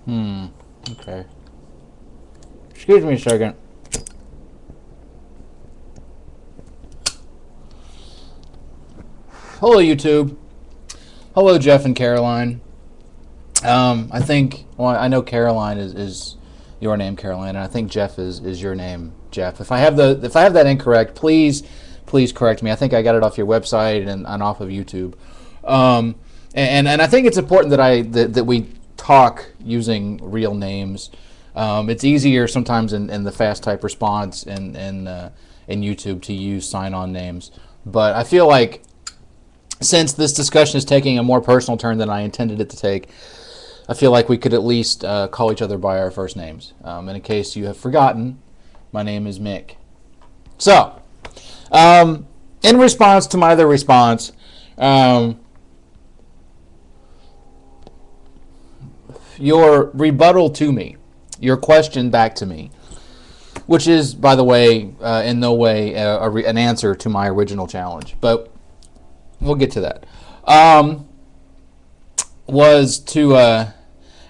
Okay. Excuse me a second. Hello, YouTube. Hello, Jeff and Caroline. I think, well, I know Caroline is your name, Caroline, and I think Jeff is your name, Jeff. If I have that incorrect, please correct me. I think I got it off your website and off of YouTube. And I think it's important that we talk using real names. It's easier sometimes in the fast type response in YouTube to use sign-on names, but I feel like since this discussion is taking a more personal turn than I intended it to take, I feel like we could at least call each other by our first names. And in case you have forgotten, my name is Mick. So, in response to my other response, your rebuttal to me, your question back to me, which is, by the way, in no way an answer to my original challenge, but we'll get to that, was to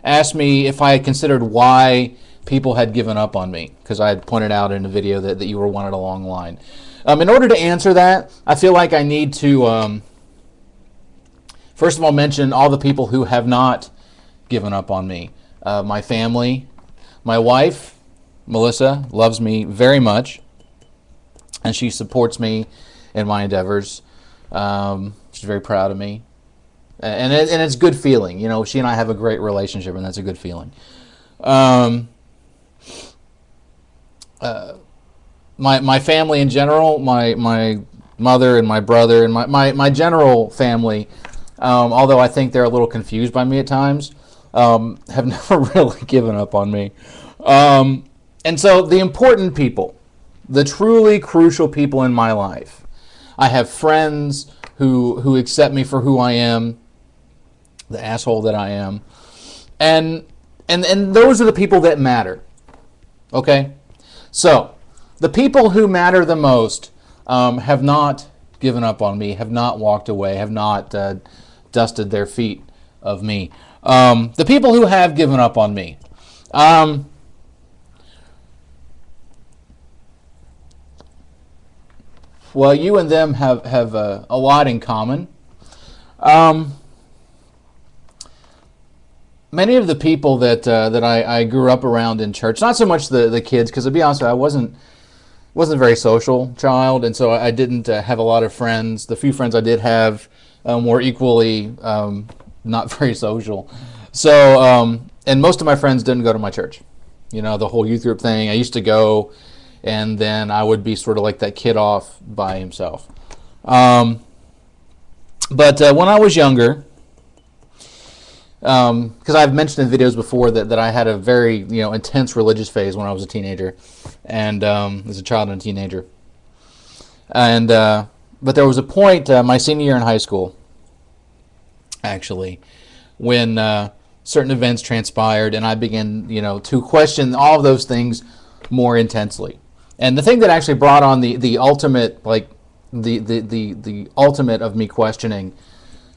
ask me if I had considered why people had given up on me, because I had pointed out in a video that you were one along the line. In order to answer that, I feel like I need to, first of all, mention all the people who have not given up on me. My family, my wife, Melissa, loves me very much, and she supports me in my endeavors. She's very proud of me, and it's a good feeling. You know, she and I have a great relationship, and that's a good feeling. My family in general, my mother and my brother and my general family, although I think they're a little confused by me at times, have never really given up on me. And so the important people, the truly crucial people in my life, I have friends who accept me for who I am, the asshole that I am, and those are the people that matter. Okay, so the people who matter the most have not given up on me, have not walked away, have not dusted their feet of me. The people who have given up on me. Well, you and them have a lot in common. Many of the people that I grew up around in church, not so much the kids, because to be honest, I wasn't a very social child, and so I didn't have a lot of friends. The few friends I did have were equally not very social. So, and most of my friends didn't go to my church. You know, the whole youth group thing. I used to go, and then I would be sort of like that kid off by himself. But when I was younger, because I've mentioned in videos before that I had a very intense religious phase when I was a teenager, and as a child and a teenager. And but there was a point my senior year in high school, actually, when certain events transpired, and I began to question all of those things more intensely. And the thing that actually brought on the ultimate, like the ultimate of me questioning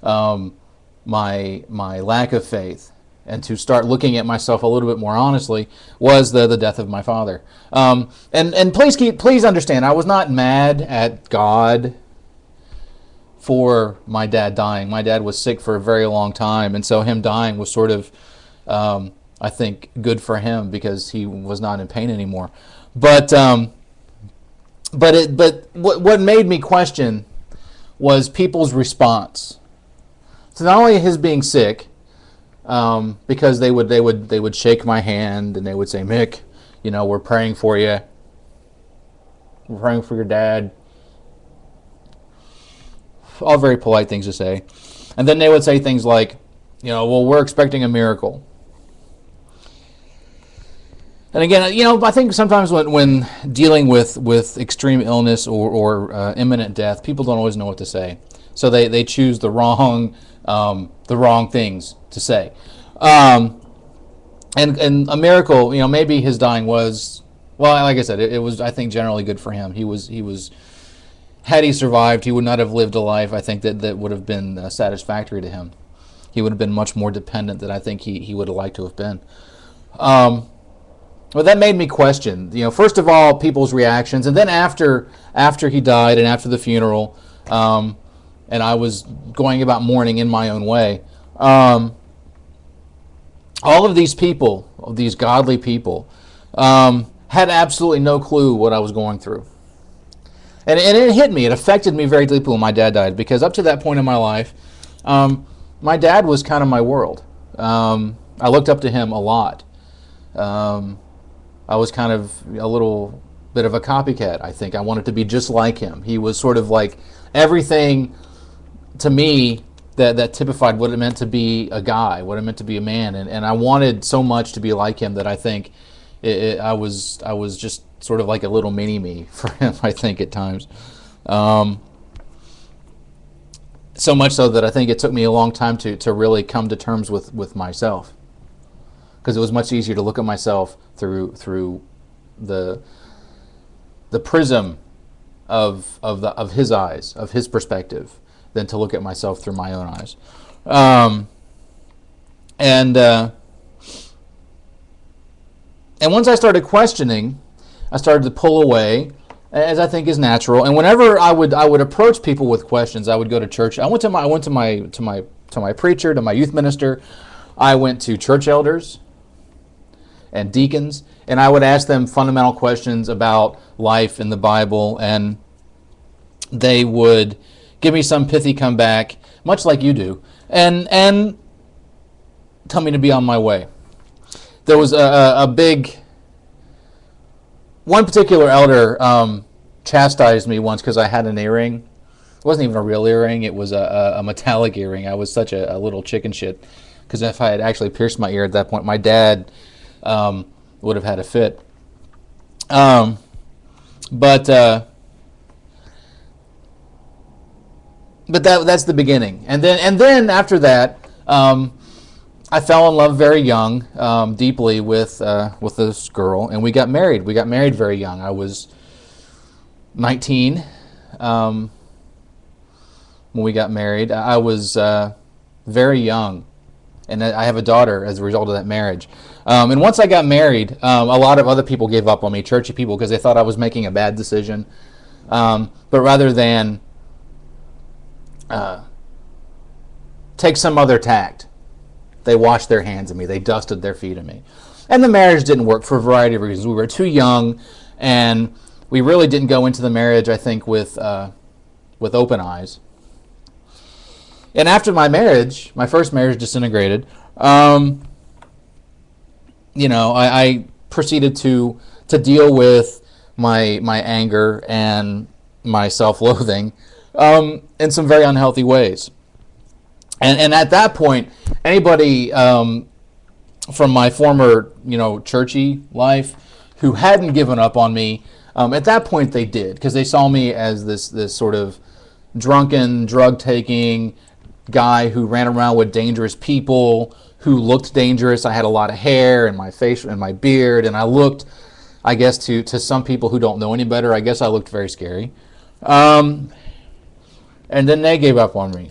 my lack of faith, and to start looking at myself a little bit more honestly, was the death of my father. And please understand, I was not mad at God for my dad dying. My dad was sick for a very long time, and so him dying was sort of, I think, good for him because he was not in pain anymore. But what made me question was people's response. So not only his being sick, because they would shake my hand and they would say, "Mick, we're praying for you. We're praying for your dad." All very polite things to say. And then they would say things like, "Well, we're expecting a miracle." And again, I think sometimes when dealing with extreme illness or imminent death, people don't always know what to say. So they choose the wrong things to say. And a miracle, maybe his dying was, well, like I said, it was, I think, generally good for him. He was, had he survived, he would not have lived a life, I think, that would have been satisfactory to him. he would have been much more dependent than I think he would have liked to have been. Well, that made me question, first of all, people's reactions, and then after he died and after the funeral, and I was going about mourning in my own way. All of these people, these godly people, had absolutely no clue what I was going through. And it hit me. It affected me very deeply when my dad died, because up to that point in my life, my dad was kind of my world. I looked up to him a lot. I was kind of a little bit of a copycat, I think. I wanted to be just like him. He was sort of like everything to me that typified what it meant to be a guy, what it meant to be a man. And I wanted so much to be like him that I think I was just sort of like a little mini-me for him, I think, at times. So much so that I think it took me a long time to really come to terms with myself. Because it was much easier to look at myself through the prism of his eyes, of his perspective, than to look at myself through my own eyes. And once I started questioning, I started to pull away, as I think is natural. And whenever I would approach people with questions, I would go to church. I went to my preacher, to my youth minister. I went to church elders and deacons, and I would ask them fundamental questions about life in the Bible, and they would give me some pithy comeback, much like you do, and tell me to be on my way. There was one particular elder chastised me once because I had an earring. It wasn't even a real earring. It was a metallic earring. I was such a little chicken shit, because if I had actually pierced my ear at that point, my dad would have had a fit. But that's the beginning. And then after that, I fell in love very young, deeply with this girl, and we got married. We got married very young. I was 19 when we got married. I was very young, and I have a daughter as a result of that marriage. And once I got married, a lot of other people gave up on me, churchy people, because they thought I was making a bad decision. But rather than take some other tact, they washed their hands of me. They dusted their feet of me. And the marriage didn't work for a variety of reasons. We were too young, and we really didn't go into the marriage, I think, with open eyes. And after my marriage, my first marriage disintegrated, I proceeded to deal with my anger and my self-loathing in some very unhealthy ways. And at that point, anybody from my former, churchy life who hadn't given up on me, at that point they did, because they saw me as this sort of drunken, drug-taking guy who ran around with dangerous people, who looked dangerous. I had a lot of hair and my face and my beard, and I looked, I guess, to some people who don't know any better, I guess I looked very scary. And then they gave up on me.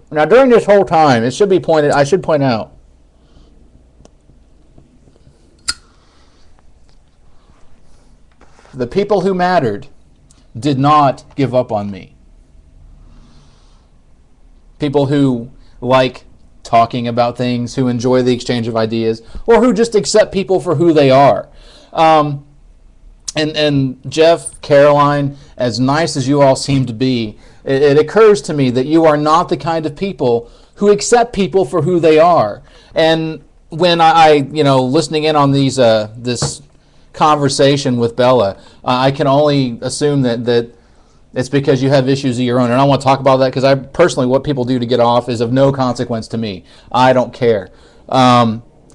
Now, during this whole time, I should point out, the people who mattered did not give up on me. People who like talking about things, who enjoy the exchange of ideas, or who just accept people for who they are. And Jeff, Caroline, as nice as you all seem to be, it occurs to me that you are not the kind of people who accept people for who they are. And when I listening in on this conversation with Bella, I can only assume that it's because you have issues of your own. And I want to talk about that, because I personally, what people do to get off is of no consequence to me. I don't care.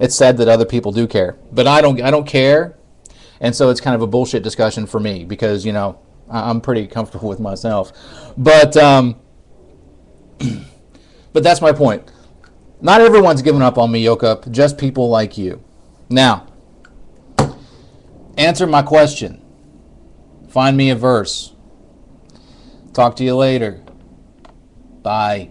It's sad that other people do care, but I don't care. And so it's kind of a bullshit discussion for me, because I'm pretty comfortable with myself. But that's my point. Not everyone's given up on me, Yokeup. Just people like you. Now, answer my question. Find me a verse. Talk to you later. Bye.